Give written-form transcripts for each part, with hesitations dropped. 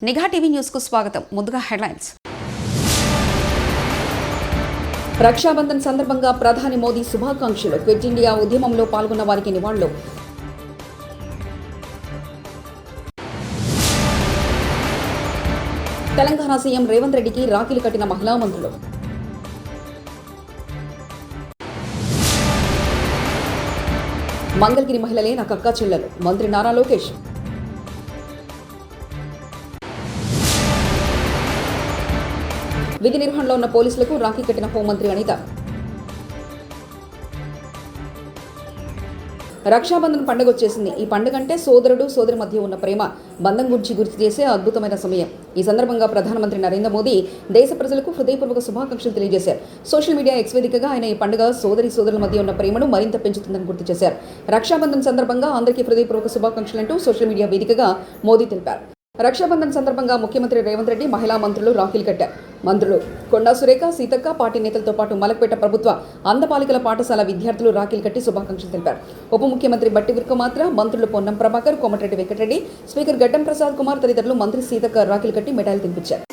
నిఘా TV news కు స్వాగతం. ముందుగా హెడ్లైన్స్. రక్షాబంధన్ సందర్భంగా ప్రధాని మోదీ శుభాకాంక్షలు. క్విట్ ఇండియా ఉద్యమంలో పాల్గొన్న వారికి నివాళులు. తెలంగాణ సీఎం రేవంత్ రెడ్డికి రాఖీలు కట్టిన మహిళా మంత్రులు. మంగళగిరి మహిళలే నాకు అక్కా చెల్లెలు. మంత్రి నారా లోకేష్. విధి నిర్వహణలో ఉన్న పోలీసులకు రాఖీ కట్టిన హోంమంత్రి అనిత. రక్షాబంధన్ పండుగ వచ్చేసింది. ఈ పండుగ అంటే సోదరుడు సోదరి మధ్య ఉన్న ప్రేమ బంధం గురించి గుర్తు చేసే అద్భుతమైన సమయం. ఈ సందర్భంగా ప్రధానమంత్రి నరేంద్ర మోదీ దేశ ప్రజలకు హృదయపూర్వక శుభాకాంక్షలు తెలియజేశారు. సోషల్ మీడియా ఎక్స్ వేదికగా ఆయన ఈ పండుగ సోదరుల మధ్య ఉన్న ప్రేమను మరింత పెంచుతుందని గుర్తు చేశారు. రక్షాబంధన్ సందర్భంగా అందరికీ హృదయపూర్వక శుభాకాంక్షలు అంటూ సోషల్ మీడియా వేదికగా మోదీ తెలిపారు. రక్షాబంధన్ సందర్భంగా ముఖ్యమంత్రి రేవంత్ రెడ్డి మహిళా మంత్రులు రాఖీలు కట్టారు. మంత్రులు కొండా సురేఖ, సీతక్క, పార్టీ నేతలతో పాటు మలక్పేట ప్రభుత్వ అందబాలికల పాఠశాల విద్యార్థులు రాఖీలు కట్టి శుభాకాంక్షలు తెలిపారు. ఉప ముఖ్యమంత్రి బట్టి విక్రమార్క, మంత్రులు పొన్నం ప్రభాకర్, కోమటిరెడ్డి వెంకటరెడ్డి, స్పీకర్ గడ్డం ప్రసాద్ కుమార్ తదితరులు మంత్రి సీతక్క రాఖీలు కట్టి మెడాయిలు తినిపించారు.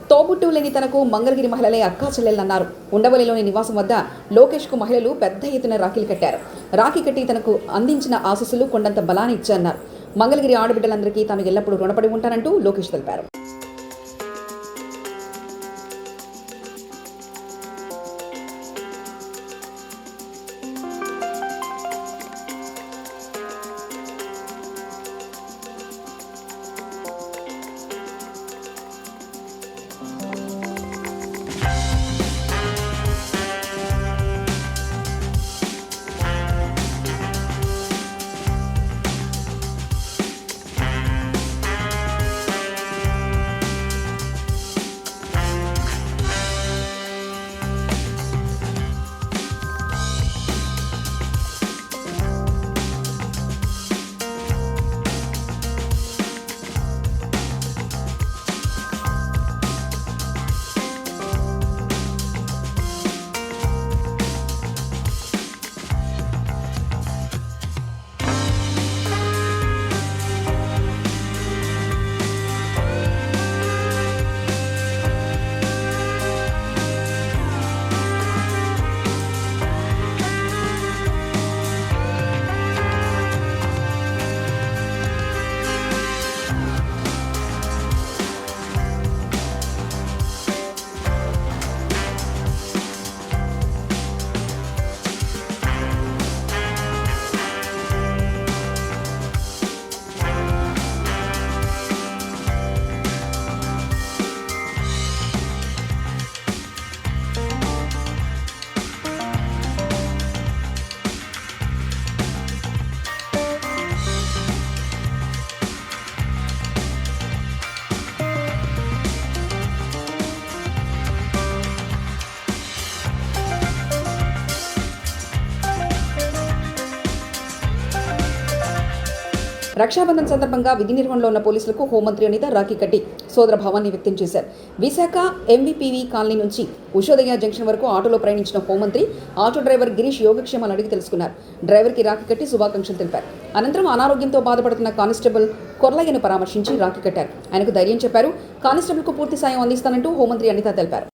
తోబుట్టువు లేని తనకు మంగళగిరి మహిళలే అక్కా చెల్లెలన్నారు. ఉండవల్లిలోని నివాసం వద్ద లోకేష్ కు మహిళలు పెద్ద ఎత్తున రాఖీలు కట్టారు. రాఖీ కట్టి తనకు అందించిన ఆశీస్సులు కొండంత బలాన్ని ఇచ్చారన్నారు. మంగళగిరి ఆడబిడ్డలందరికీ తాను ఎల్లప్పుడూ రుణపడి ఉంటానంటూ లోకేష్ తెలిపారు. రక్షాబంధన్ సందర్భంగా విధి నిర్వహణలో ఉన్న పోలీసులకు హోంమంత్రి అనిత రాఖీ కట్టి సోదర భావాన్ని వ్యక్తం చేశారు. విశాఖ ఎంవిపివి కాలనీ నుంచి ఉషోదయ జంక్షన్ వరకు ఆటోలో ప్రయాణించిన హోంమంత్రి ఆటో డ్రైవర్ గిరీష్ యోగక్షేమాలు అడిగి తెలుసుకున్నారు. డ్రైవర్కి రాఖీ కట్టి శుభాకాంక్షలు తెలిపారు. అనంతరం అనారోగ్యంతో బాధపడుతున్న కానిస్టేబుల్ కొర్లయ్యను పరామర్శించి రాఖీ కట్టారు. ఆయనకు ధైర్యం చెప్పారు. కానిస్టేబుల్కు పూర్తి సాయం అందిస్తానంటూ హోంమంత్రి అనిత తెలిపారు.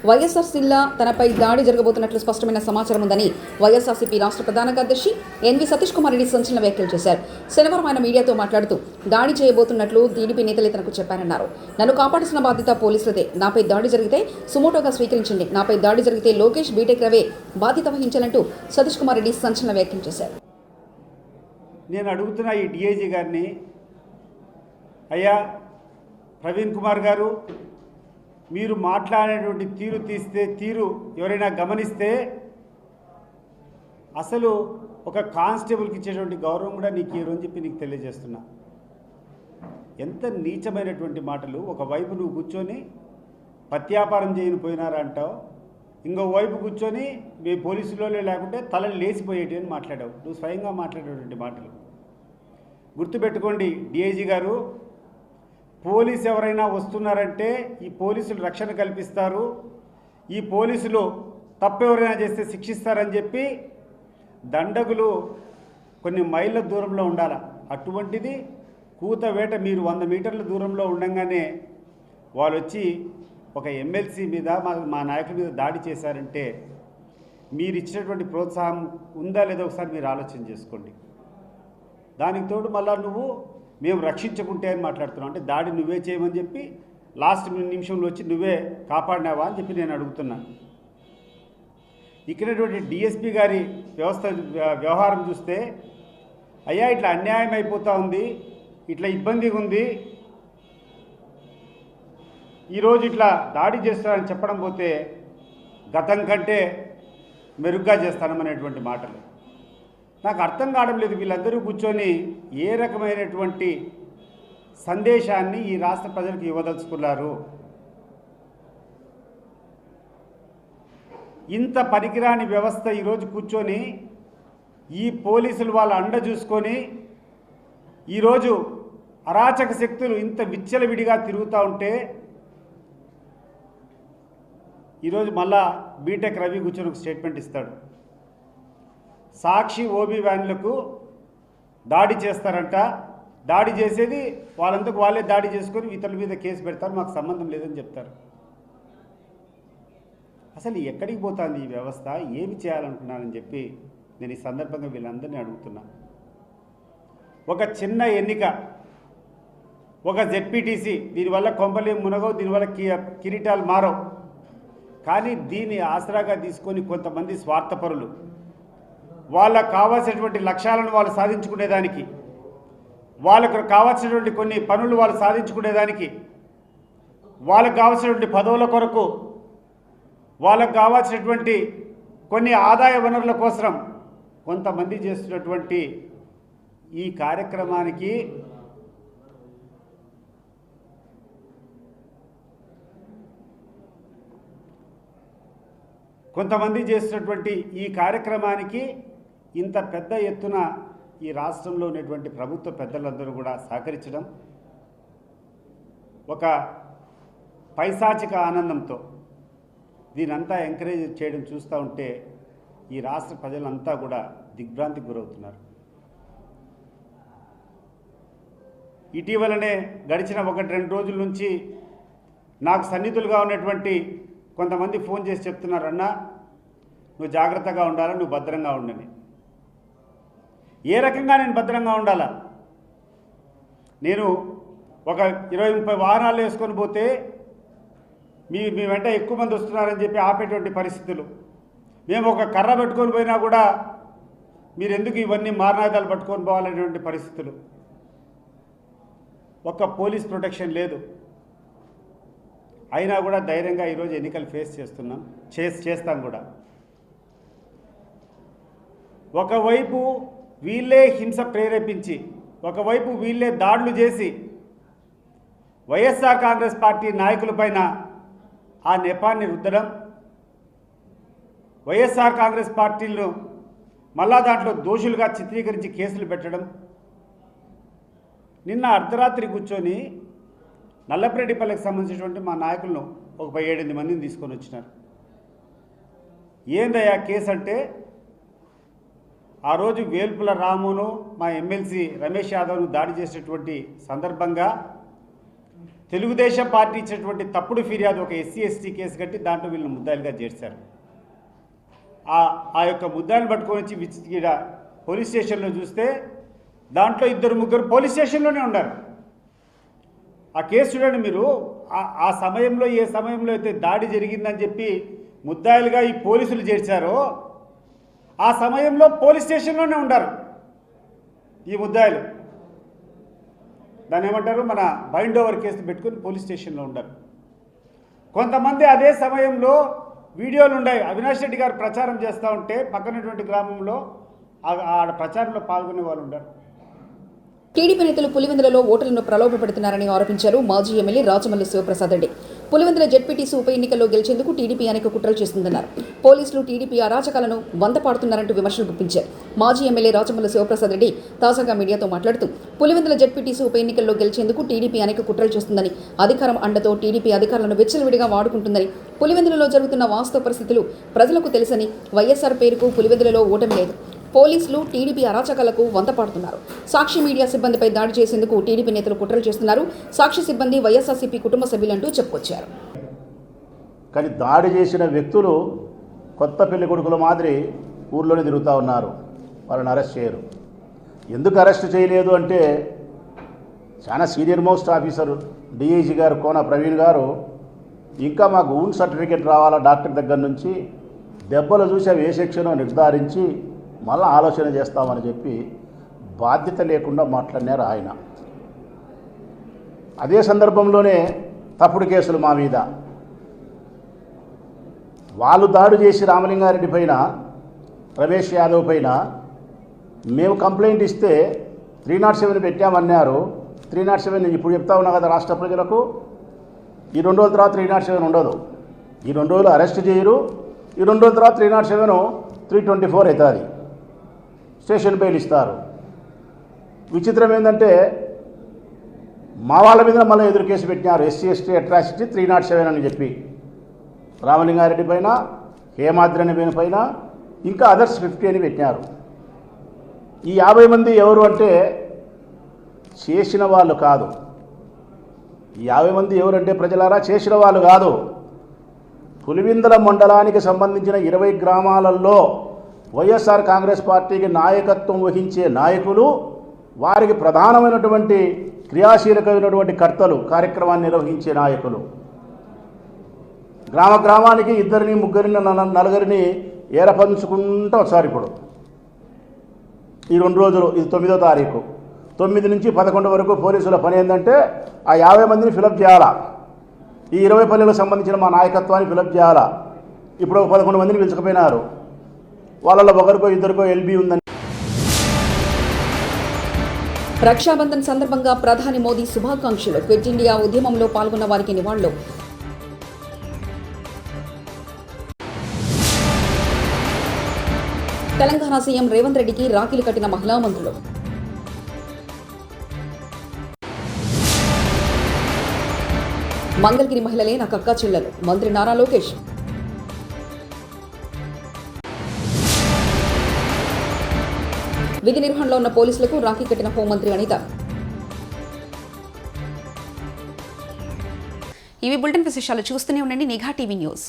వైఎస్ఆర్ సిల్లా తనపై దాడి జరగబోతున్నట్లు స్పష్టమైన సమాచారం ఉందని వైఎస్ఆర్సీపీ రాష్ట్ర ప్రధాన కార్యదర్శి ఎన్వి సతీష్ కుమార్ రెడ్డి సంచలన వ్యాఖ్యలు చేశారు. శనివారం ఆయన మీడియాతో మాట్లాడుతూ దాడి చేయబోతున్నట్లు టీడీపీ నేతలే తనకు చెప్పారన్నారు. నన్ను కాపాడాల్సిన బాధ్యత పోలీసులదే. నాపై దాడి జరిగితే సుమోటోగా స్వీకరించండి. నాపై దాడి జరిగితే లోకేష్ బీటెక్ రవే బాధ్యత వహించాలంటూ సతీష్ కుమార్ రెడ్డి సంచలన వ్యాఖ్యలు చేశారు. నేను అడుగుతున్న ఈ డిఐజీ గారిని, అయ్యా ప్రవీణ్ కుమార్ గారు, మీరు మాట్లాడేటువంటి తీరు ఎవరైనా గమనిస్తే అసలు ఒక కానిస్టేబుల్కి ఇచ్చేటువంటి గౌరవం కూడా నీకు ఇవ్వని చెప్పి నీకు తెలియజేస్తున్నా. ఎంత నీచమైనటువంటి మాటలు. ఒకవైపు నువ్వు కూర్చొని పత్యాపారం చేయని పోయినారా అంటావు, ఇంకోవైపు కూర్చొని మీ పోలీసులో లేకుంటే తలలు లేచిపోయేటి అని మాట్లాడావు. నువ్వు స్వయంగా మాట్లాడేటువంటి మాటలు గుర్తుపెట్టుకోండి. డిఐజీ గారు, పోలీసు ఎవరైనా వస్తున్నారంటే ఈ పోలీసులు రక్షణ కల్పిస్తారు, ఈ పోలీసులు తప్పు ఎవరైనా చేస్తే శిక్షిస్తారని చెప్పి దండగులు కొన్ని మైళ్ళ దూరంలో ఉండాలి. అటువంటిది కూతవేట మీరు 100 మీటర్ల దూరంలో ఉండగానే వాళ్ళు వచ్చి ఒక ఎమ్మెల్సీ మీద మా నాయకుల మీద దాడి చేశారంటే మీరు ఇచ్చినటువంటి ప్రోత్సాహం ఉందా లేదో ఒకసారి మీరు ఆలోచన చేసుకోండి. దానికి తోడు మళ్ళా నువ్వు మేము రక్షించుకుంటే అని మాట్లాడుతున్నావు. అంటే దాడి నువ్వే చేయమని చెప్పి లాస్ట్ నిమిషంలో వచ్చి నువ్వే కాపాడినావా అని చెప్పి నేను అడుగుతున్నాను. ఇక్కడటువంటి డిఎస్పీ గారి వ్యవహారం చూస్తే, అయ్యా ఇట్లా అన్యాయం అయిపోతూ ఉంది, ఇట్లా ఇబ్బందిగా ఉంది, ఈరోజు ఇట్లా దాడి చేస్తారని చెప్పడం పోతే గతం కంటే మెరుగ్గా చేస్తాననేటువంటి మాటలు నాకు అర్థం కావడం లేదు. వీళ్ళందరూ కూర్చొని ఏ రకమైనటువంటి సందేశాన్ని ఈ రాష్ట్ర ప్రజలకు ఇవ్వదలుచుకున్నారు? ఇంత పనికిరాని వ్యవస్థ ఈరోజు కూర్చొని ఈ పోలీసులు వాళ్ళ అండ చూసుకొని ఈరోజు అరాచక శక్తులు ఇంత విచ్చలవిడిగా తిరుగుతూ ఉంటే ఈరోజు మళ్ళా బీటెక్ రవి కూర్చొని ఒక స్టేట్మెంట్ ఇస్తాడు. సాక్షి ఓబీ వ్యాన్లకు దాడి చేస్తారంట, దాడి చేసేది వాళ్ళంతకు వాళ్ళే దాడి చేసుకొని ఇతరుల మీద కేసు పెడతారు, మాకు సంబంధం లేదని చెప్తారు. అసలు ఎక్కడికి పోతుంది ఈ వ్యవస్థ? ఏమి చేయాలనుకున్నానని చెప్పి నేను ఈ సందర్భంగా వీళ్ళందరినీ అడుగుతున్నా. ఒక చిన్న ఎన్నిక, ఒక జెడ్పీటీసీ, దీనివల్ల కొంపలేం మునగవు, దీనివల్ల కిరీటాలు మారవు. కానీ దీన్ని ఆసరాగా తీసుకొని కొంతమంది స్వార్థపరులు వాళ్ళకు కావాల్సినటువంటి లక్ష్యాలను వాళ్ళు సాధించుకునేదానికి, వాళ్ళకు కావాల్సినటువంటి కొన్ని పనులు వాళ్ళు సాధించుకునేదానికి, వాళ్ళకు కావాల్సినటువంటి పదవుల కొరకు, వాళ్ళకు కావాల్సినటువంటి కొన్ని ఆదాయ వనరుల కోసం కొంతమంది చేస్తున్నటువంటి ఈ కార్యక్రమానికి ఇంత పెద్ద ఎత్తున ఈ రాష్ట్రంలో ఉన్నటువంటి ప్రభుత్వ పెద్దలందరూ కూడా సహకరించడం ఒక పైశాచిక ఆనందంతో దీనంతా ఎంకరేజ్ చేయడం చూస్తూ ఉంటే ఈ రాష్ట్ర ప్రజలంతా కూడా దిగ్భ్రాంతికి గురవుతున్నారు. ఇటీవలనే గడిచిన 1-2 రోజుల నుంచి నాకు సన్నిహితులుగా ఉన్నటువంటి కొంతమంది ఫోన్ చేసి చెప్తున్నారు, అన్న నువ్వు జాగ్రత్తగా ఉండాలా, నువ్వు భద్రంగా ఉండని. ఏ రకంగా నేను భద్రంగా ఉండాలా? నేను ఒక 20-30 వాహనాలు వేసుకొని పోతే మీ వెంట ఎక్కువ మంది వస్తున్నారని చెప్పి ఆపేటువంటి పరిస్థితులు, మేము ఒక కర్ర పెట్టుకొని పోయినా కూడా మీరు ఎందుకు ఇవన్నీ మారణాయుధాలు పట్టుకొని పోవాలనేటువంటి పరిస్థితులు, ఒక్క పోలీస్ ప్రొటెక్షన్ లేదు. అయినా కూడా ధైర్యంగా ఈరోజు ఎన్నికలు ఫేస్ చేస్తాం కూడా. ఒకవైపు వీళ్ళే హింస ప్రేరేపించి, ఒకవైపు వీళ్ళే దాడులు చేసి వైఎస్ఆర్ కాంగ్రెస్ పార్టీ నాయకులపైన ఆ నెపాన్ని రుద్దడం, వైఎస్ఆర్ కాంగ్రెస్ పార్టీలను మళ్ళా దాంట్లో దోషులుగా చిత్రీకరించి కేసులు పెట్టడం. నిన్న అర్ధరాత్రి కూర్చొని నల్లపరెడ్డిపల్లికి సంబంధించినటువంటి మా నాయకులను ఒక 7-8 మందిని తీసుకొని వచ్చినారు. ఏందయ్యా కేసు అంటే, ఆ రోజు వేల్పుల రామును మా ఎమ్మెల్సీ రమేష్ యాదవ్ను దాడి చేసేటువంటి సందర్భంగా తెలుగుదేశం పార్టీ ఇచ్చినటువంటి తప్పుడు ఫిర్యాదు ఒక ఎస్సీ ఎస్టీ కేసు కట్టి దాంట్లో వీళ్ళని ముద్దాయిలుగా చేర్చారు. ఆ యొక్క ముద్దాయిని పట్టుకొని వచ్చి ఈడ పోలీస్ స్టేషన్లో చూస్తే దాంట్లో 2-3 పోలీస్ స్టేషన్లోనే ఉన్నారు. ఆ కేసు చూడండి మీరు. ఆ సమయంలో ఏ సమయంలో అయితే దాడి జరిగిందని చెప్పి ముద్దాయిలుగా ఈ పోలీసులు చేర్చారో ఆ సమయంలో పోలీస్ స్టేషన్లోనే ఉన్నారు ఈ ముద్దాయిలు. దాన్ని ఏమంటారు, మన బైండ్ ఓవర్ కేసు పెట్టుకుని పోలీస్ స్టేషన్లో ఉండరు. కొంతమంది అదే సమయంలో వీడియోలు ఉన్నాయి. అవినాష్ రెడ్డి గారు ప్రచారం చేస్తూ ఉంటే పక్కనటువంటి గ్రామంలో ఆడ ప్రచారంలో పాల్గొనే వాళ్ళు ఉండరు. టీడీపీ నేతలు పులివెందులలో ఓటర్లను ప్రలోభపెడుతున్నారని ఆరోపించారు మాజీ ఎమ్మెల్యే రాచమల్లు శివప్రసాద్ రెడ్డి. పులివెందుల జెడ్పీటీసీ ఉప ఎన్నికల్లో గెలిచేందుకు టీడీపీ అనేక కుట్రలు చేస్తుందన్నారు. పోలీసులు టీడీపీ అరాచకాలను వందపాడుతున్నారంటూ విమర్శలు గుప్పించారు. మాజీ ఎమ్మెల్యే రాచమల్లు శివప్రసాద్ రెడ్డి తాజాగా మీడియాతో మాట్లాడుతూ పులివెందుల జెడ్పీటీసీ ఉప ఎన్నికల్లో గెలిచేందుకు టీడీపీ అనేక కుట్రలు చేస్తుందని, అధికారం అండతో టీడీపీ అధికారులను విచ్చలవిడిగా వాడుకుంటుందని, పులివెందులలో జరుగుతున్న వాస్తవ పరిస్థితులు ప్రజలకు తెలుసని, వైఎస్ఆర్ పేరుకు పులివెందులలో ఓటమి లేదు, పోలీసులు టీడీపీ అరాచకాలకు వంతపాడుతున్నారు, సాక్షి మీడియా సిబ్బందిపై దాడి చేసేందుకు టీడీపీ నేతలు కుట్రలు చేస్తున్నారు, సాక్షి సిబ్బంది వైఎస్ఆర్సీపీ కుటుంబ సభ్యులంటూ చెప్పుకొచ్చారు. కానీ దాడి చేసిన వ్యక్తులు కొత్త పెళ్లి కొడుకుల మాదిరి ఊర్లోనే తిరుగుతూ ఉన్నారు. వాళ్ళని అరెస్ట్ చేయరు. ఎందుకు అరెస్ట్ చేయలేదు అంటే చాలా సీనియర్ మోస్ట్ ఆఫీసర్ డిఐజీ గారు కోన ప్రవీణ్ గారు ఇంకా మాకు ఊన్ సర్టిఫికేట్ రావాలా డాక్టర్ దగ్గర నుంచి, దెబ్బలు చూసి అవి ఏ సెక్షనో నిర్ధారించి మళ్ళీ ఆలోచన చేస్తామని చెప్పి బాధ్యత లేకుండా మాట్లాడినారు ఆయన. అదే సందర్భంలోనే తప్పుడు కేసులు మా మీద. వాళ్ళు దాడి చేసి రామలింగారెడ్డి పైన, రమేష్ యాదవ్ పైన మేము కంప్లైంట్ ఇస్తే 307 పెట్టామన్నారు. 307 నేను ఇప్పుడు చెప్తా ఉన్నా కదా రాష్ట్ర ప్రజలకు. ఈ 2 రోజుల తర్వాత 307 ఉండదు. ఈ 2 రోజులు అరెస్ట్ చేయరు. ఈ 2 రోజుల తర్వాత 307 324 అవుతుంది. స్టేషన్ బెయిల్ ఇస్తారు. విచిత్రం ఏంటంటే మా వాళ్ళ మీద మళ్ళీ ఎదురు కేసు పెట్టినారు. ఎస్సీ ఎస్టీ అట్రాసిటీ 307 అని చెప్పి రామలింగారెడ్డి పైన, హేమాద్రి పైన, ఇంకా అదర్స్ 50 అని పెట్టినారు. ఈ 50 మంది ఎవరు అంటే చేసిన వాళ్ళు కాదు. ఈ 50 మంది ఎవరంటే ప్రజలారా చేసిన వాళ్ళు కాదు. పులివెందుల మండలానికి సంబంధించిన 20 గ్రామాలలో వైఎస్ఆర్ కాంగ్రెస్ పార్టీకి నాయకత్వం వహించే నాయకులు, వారికి ప్రధానమైనటువంటి క్రియాశీలకమైనటువంటి కర్తలు, కార్యక్రమాన్ని నిర్వహించే నాయకులు. గ్రామానికి 2, 3, 4 ఏరపంచుకుంటూ వచ్చారు. ఇప్పుడు ఈ 2 రోజులు, ఇది 9వ తారీఖు, 9 నుంచి 11 వరకు పోలీసుల పని ఏంటంటే ఆ 50 మందిని ఫిలప్ చేయాలా. ఈ 20 పల్లెలకు సంబంధించిన మా నాయకత్వాన్ని ఫిలప్ చేయాలా. ఇప్పుడు 11 మందిని పిలుచుకుపోయినారు. వాళ్ళలో 1కో 2కో ఎల్బీ ఉందని. రక్షాబంధన్ సందర్భంగా ప్రధాని మోదీ శుభాకాంక్షలు. క్విట్ ఇండియా ఉద్యమంలో పాల్గొన్న వారికి నివాళులు. తెలంగాణ సీఎం రేవంత్ రెడ్డికి రాఖీలు కట్టిన మహిళా మంత్రులు. మంగళగిరి మహిళలే నాకు అక్కా చెల్లెలు. మంత్రి నారా లోకేష్. విధి నిర్వహణలో ఉన్న పోలీసులకు రాఖీ కట్టిన హోంమంత్రి అనిత. ఇవి బులెటిన్ విశేషాలు. చూస్తూనే ఉండండి నిఘా టీవీ న్యూస్.